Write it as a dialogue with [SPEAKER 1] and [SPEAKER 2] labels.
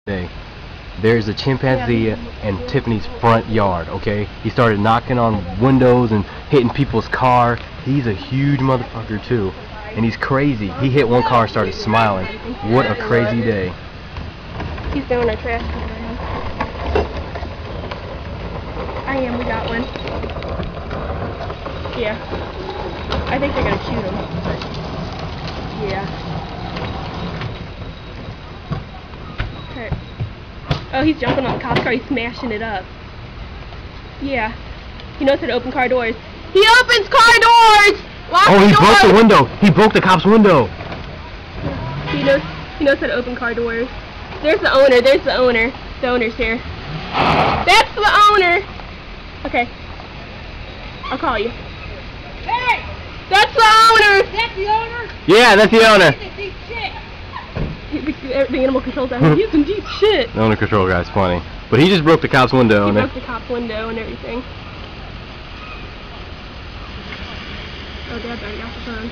[SPEAKER 1] Day. There's a chimpanzee in Tiffany's front yard, okay? He started knocking on windows and hitting people's car. He's a huge motherfucker too. And he's crazy. He hit one car and started smiling. What a crazy day.
[SPEAKER 2] He's throwing our trash can around. We got one. Yeah. I think they're gonna shoot him. Yeah. Oh, he's jumping on the cop's car. He's smashing it up. Yeah. He knows how to open car doors. He opens car doors! Lock the
[SPEAKER 1] he
[SPEAKER 2] doors!
[SPEAKER 1] broke the window! He broke the cop's window!
[SPEAKER 2] He knows how to open car doors. There's the owner. There's the owner. The owner's here. That's the owner! Okay. I'll call you.
[SPEAKER 3] Hey!
[SPEAKER 2] That's the owner!
[SPEAKER 3] That's the owner?
[SPEAKER 1] Yeah, that's the owner!
[SPEAKER 3] He's a deep shit.
[SPEAKER 2] The animal control's out here. He's some deep shit.
[SPEAKER 1] The owner control guy's funny. But he just broke the cop's window.
[SPEAKER 2] He broke the cop's window and everything. Oh, Dad better get off the phone.